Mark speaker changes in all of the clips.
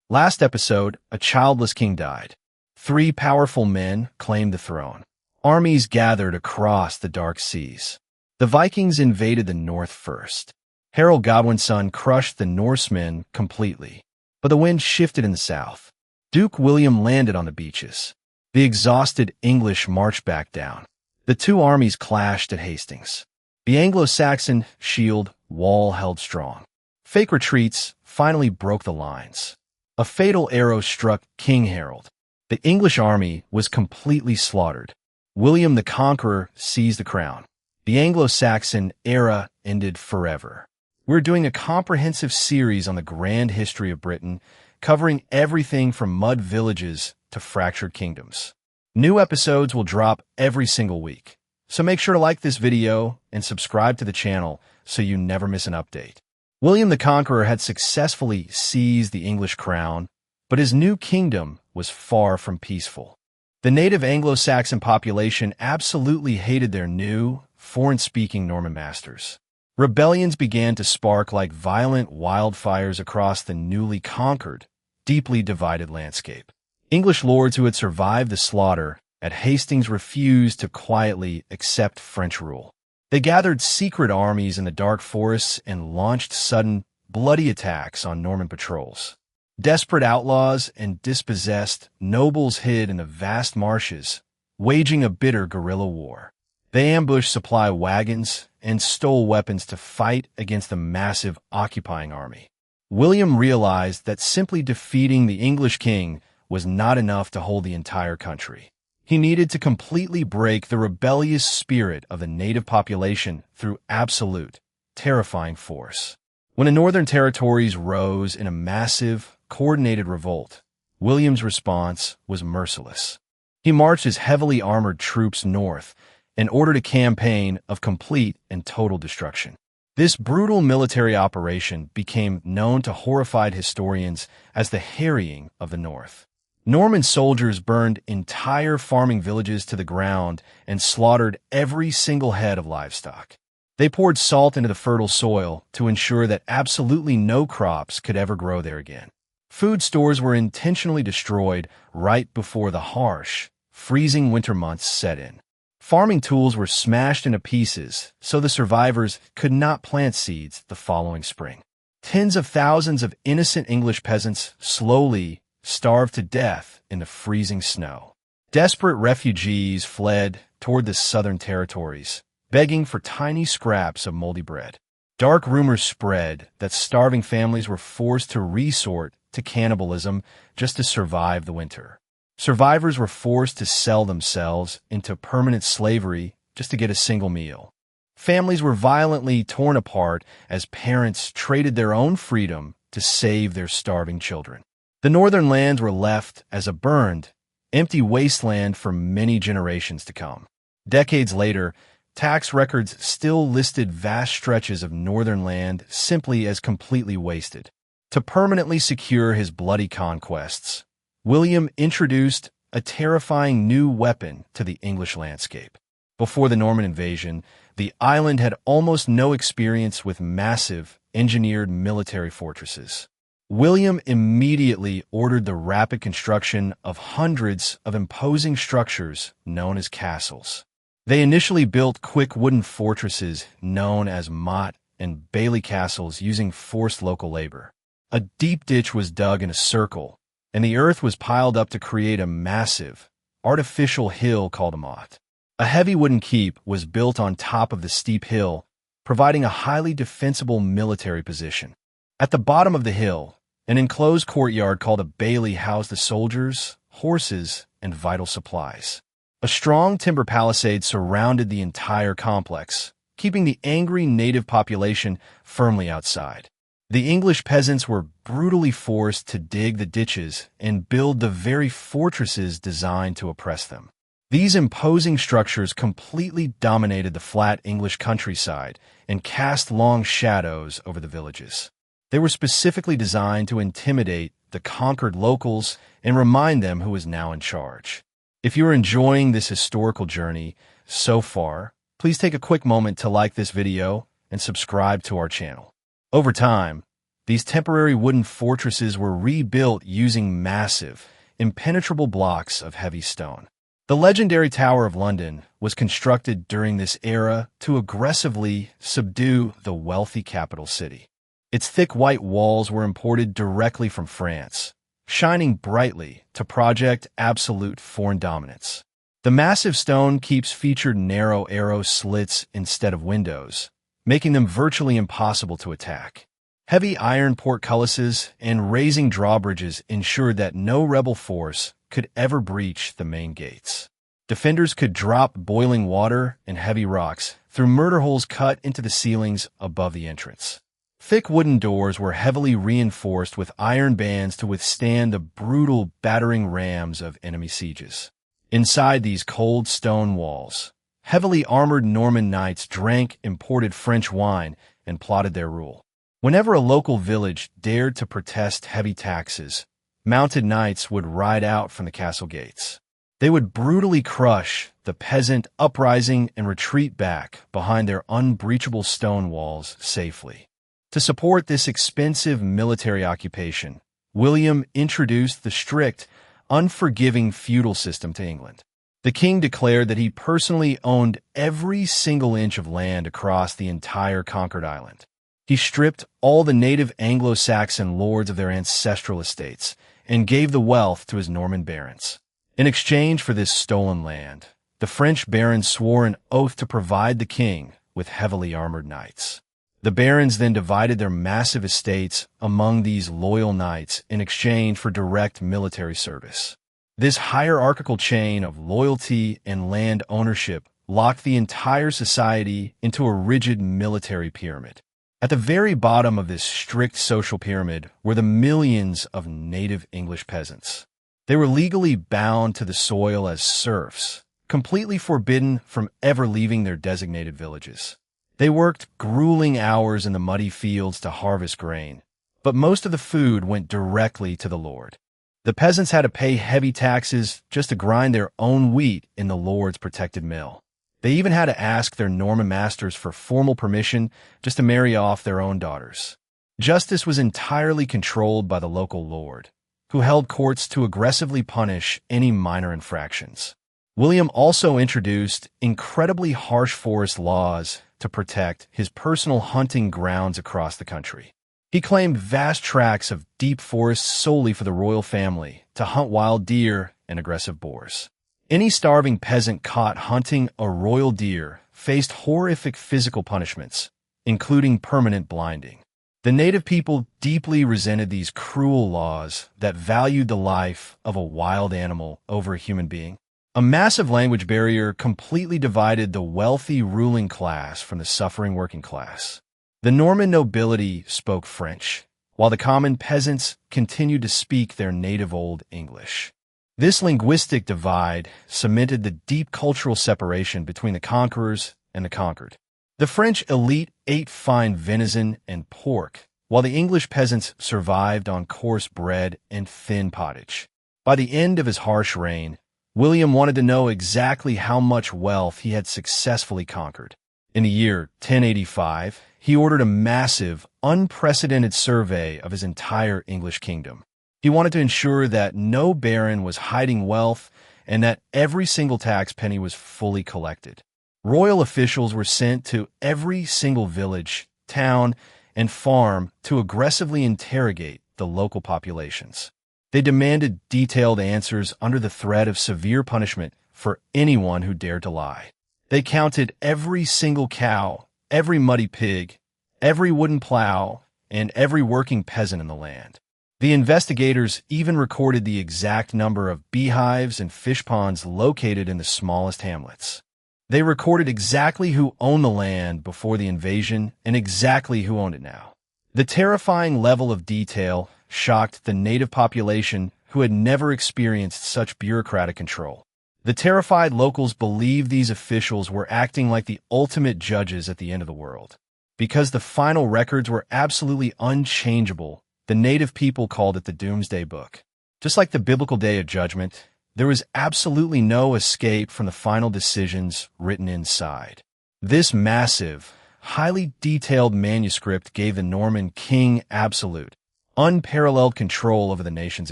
Speaker 1: Last episode, a childless king died. 3 powerful men claimed the throne. Armies gathered across the dark seas. The Vikings invaded the north first. Harold Godwin's son crushed the Norsemen completely, but the wind shifted in the south. Duke William landed on the beaches. The exhausted English marched back down. The 2 armies clashed at Hastings. The Anglo-Saxon shield wall held strong. Fake retreats finally broke the lines. A fatal arrow struck King Harold. The English army was completely slaughtered. William the Conqueror seized the crown. The Anglo-Saxon era ended forever. We're doing a comprehensive series on the grand history of Britain, covering everything from mud villages to fractured kingdoms. New episodes will drop every single week, so make sure to like this video and subscribe to the channel so you never miss an update. William the Conqueror had successfully seized the English crown, but his new kingdom was far from peaceful. The native Anglo-Saxon population absolutely hated their new, foreign-speaking Norman masters. Rebellions began to spark like violent wildfires across the newly conquered, deeply divided landscape. English lords who had survived the slaughter at Hastings refused to quietly accept French rule. They gathered secret armies in the dark forests and launched sudden, bloody attacks on Norman patrols. Desperate outlaws and dispossessed nobles hid in the vast marshes, waging a bitter guerrilla war. They ambushed supply wagons and stole weapons to fight against the massive occupying army. William realized that simply defeating the English king was not enough to hold the entire country. He needed to completely break the rebellious spirit of the native population through absolute, terrifying force. When the northern territories rose in a massive, coordinated revolt, William's response was merciless. He marched his heavily armored troops north and ordered a campaign of complete and total destruction. This brutal military operation became known to horrified historians as the Harrying of the North. Norman soldiers burned entire farming villages to the ground and slaughtered every single head of livestock. They poured salt into the fertile soil to ensure that absolutely no crops could ever grow there again. Food stores were intentionally destroyed right before the harsh, freezing winter months set in. Farming tools were smashed into pieces so the survivors could not plant seeds the following spring. Tens of thousands of innocent English peasants slowly starved to death in the freezing snow. Desperate refugees fled toward the southern territories, begging for tiny scraps of moldy bread. Dark rumors spread that starving families were forced to resort to cannibalism just to survive the winter. Survivors were forced to sell themselves into permanent slavery just to get a single meal. Families were violently torn apart as parents traded their own freedom to save their starving children. The northern lands were left as a burned, empty wasteland for many generations to come. Decades later, tax records still listed vast stretches of northern land simply as completely wasted. To permanently secure his bloody conquests, William introduced a terrifying new weapon to the English landscape. Before the Norman invasion, the island had almost no experience with massive, engineered military fortresses. William immediately ordered the rapid construction of hundreds of imposing structures known as castles. They initially built quick wooden fortresses known as motte and bailey castles using forced local labor. A deep ditch was dug in a circle, and the earth was piled up to create a massive, artificial hill called a motte. A heavy wooden keep was built on top of the steep hill, providing a highly defensible military position. At the bottom of the hill, an enclosed courtyard called a bailey housed the soldiers, horses, and vital supplies. A strong timber palisade surrounded the entire complex, keeping the angry native population firmly outside. The English peasants were brutally forced to dig the ditches and build the very fortresses designed to oppress them. These imposing structures completely dominated the flat English countryside and cast long shadows over the villages. They were specifically designed to intimidate the conquered locals and remind them who was now in charge. If you're enjoying this historical journey so far, please take a quick moment to like this video and subscribe to our channel. Over time, These temporary wooden fortresses were rebuilt using massive, impenetrable blocks of heavy stone. The legendary Tower of London was constructed during this era to aggressively subdue the wealthy capital city. Its thick white walls were imported directly from France, shining brightly to project absolute foreign dominance. The massive stone keeps featured narrow arrow slits instead of windows, making them virtually impossible to attack. Heavy iron portcullises and raising drawbridges ensured that no rebel force could ever breach the main gates. Defenders could drop boiling water and heavy rocks through murder holes cut into the ceilings above the entrance. Thick wooden doors were heavily reinforced with iron bands to withstand the brutal battering rams of enemy sieges. Inside these cold stone walls, heavily armored Norman knights drank imported French wine and plotted their rule. Whenever a local village dared to protest heavy taxes, mounted knights would ride out from the castle gates. They would brutally crush the peasant uprising and retreat back behind their unbreachable stone walls safely. To support this expensive military occupation, William introduced the strict, unforgiving feudal system to England. The king declared that he personally owned every single inch of land across the entire conquered island. He stripped all the native Anglo-Saxon lords of their ancestral estates and gave the wealth to his Norman barons. In exchange for this stolen land, the French barons swore an oath to provide the king with heavily armored knights. The barons then divided their massive estates among these loyal knights in exchange for direct military service. This hierarchical chain of loyalty and land ownership locked the entire society into a rigid military pyramid. At the very bottom of this strict social pyramid were the millions of native English peasants. They were legally bound to the soil as serfs, completely forbidden from ever leaving their designated villages. They worked grueling hours in the muddy fields to harvest grain, but most of the food went directly to the lord. The peasants had to pay heavy taxes just to grind their own wheat in the lord's protected mill. They even had to ask their Norman masters for formal permission just to marry off their own daughters. Justice was entirely controlled by the local lord, who held courts to aggressively punish any minor infractions. William also introduced incredibly harsh forest laws to protect his personal hunting grounds across the country. He claimed vast tracts of deep forests solely for the royal family to hunt wild deer and aggressive boars. Any starving peasant caught hunting a royal deer faced horrific physical punishments, including permanent blinding. The native people deeply resented these cruel laws that valued the life of a wild animal over a human being. A massive language barrier completely divided the wealthy ruling class from the suffering working class. The Norman nobility spoke French, while the common peasants continued to speak their native Old English. This linguistic divide cemented the deep cultural separation between the conquerors and the conquered. The French elite ate fine venison and pork, while the English peasants survived on coarse bread and thin pottage. By the end of his harsh reign, William wanted to know exactly how much wealth he had successfully conquered. In the year 1085, he ordered a massive, unprecedented survey of his entire English kingdom. He wanted to ensure that no baron was hiding wealth and that every single tax penny was fully collected. Royal officials were sent to every single village, town, and farm to aggressively interrogate the local populations. They demanded detailed answers under the threat of severe punishment for anyone who dared to lie. They counted every single cow, every muddy pig, every wooden plow, and every working peasant in the land. The investigators even recorded the exact number of beehives and fish ponds located in the smallest hamlets. They recorded exactly who owned the land before the invasion and exactly who owned it now. The terrifying level of detail shocked the native population who had never experienced such bureaucratic control. The terrified locals believed these officials were acting like the ultimate judges at the end of the world. Because the final records were absolutely unchangeable, the native people called it the Domesday Book. Just like the biblical Day of Judgment, there was absolutely no escape from the final decisions written inside. This massive, highly detailed manuscript gave the Norman king absolute, unparalleled control over the nation's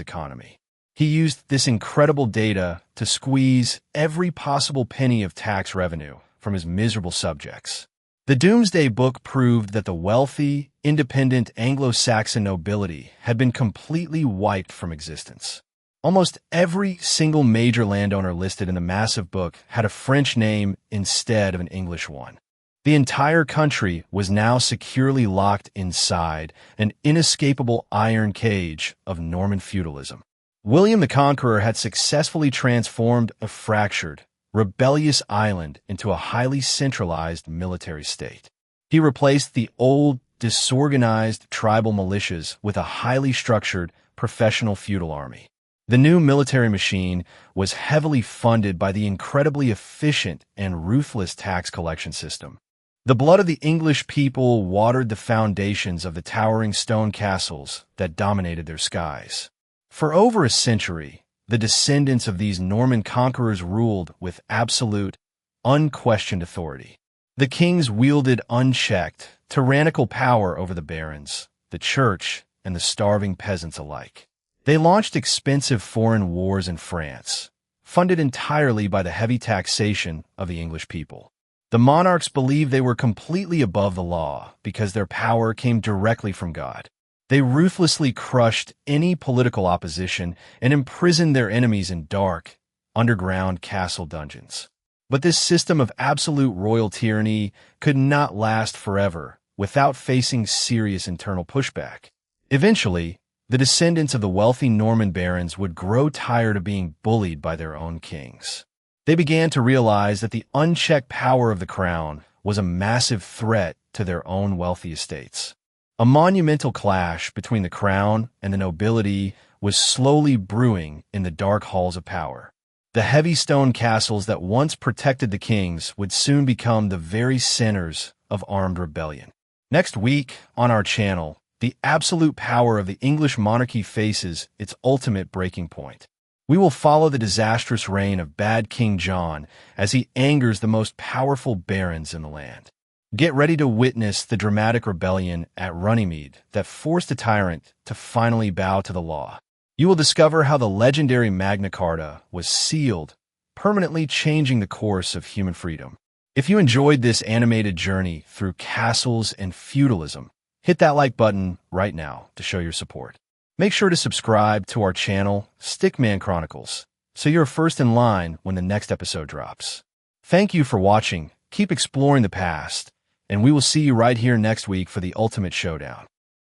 Speaker 1: economy. He used this incredible data to squeeze every possible penny of tax revenue from his miserable subjects. The Domesday Book proved that the wealthy, independent Anglo-Saxon nobility had been completely wiped from existence. Almost every single major landowner listed in the massive book had a French name instead of an English one. The entire country was now securely locked inside an inescapable iron cage of Norman feudalism. William the Conqueror had successfully transformed a fractured, rebellious island into a highly centralized military state. He replaced the old, disorganized tribal militias with a highly structured, professional feudal army. The new military machine was heavily funded by the incredibly efficient and ruthless tax collection system. The blood of the English people watered the foundations of the towering stone castles that dominated their skies. For over a century, the descendants of these Norman conquerors ruled with absolute, unquestioned authority. The kings wielded unchecked, tyrannical power over the barons, the church, and the starving peasants alike. They launched expensive foreign wars in France, funded entirely by the heavy taxation of the English people. The monarchs believed they were completely above the law because their power came directly from God. They ruthlessly crushed any political opposition and imprisoned their enemies in dark, underground castle dungeons. But this system of absolute royal tyranny could not last forever without facing serious internal pushback. Eventually, the descendants of the wealthy Norman barons would grow tired of being bullied by their own kings. They began to realize that the unchecked power of the crown was a massive threat to their own wealthy estates. A monumental clash between the crown and the nobility was slowly brewing in the dark halls of power. The heavy stone castles that once protected the kings would soon become the very centers of armed rebellion. Next week on our channel, the absolute power of the English monarchy faces its ultimate breaking point. We will follow the disastrous reign of bad King John as he angers the most powerful barons in the land. Get ready to witness the dramatic rebellion at Runnymede that forced the tyrant to finally bow to the law. You will discover how the legendary Magna Carta was sealed, permanently changing the course of human freedom. If you enjoyed this animated journey through castles and feudalism, hit that like button right now to show your support. Make sure to subscribe to our channel, Stickman Chronicles, so you're first in line when the next episode drops. Thank you for watching. Keep exploring the past, and we will see you right here next week for the ultimate showdown.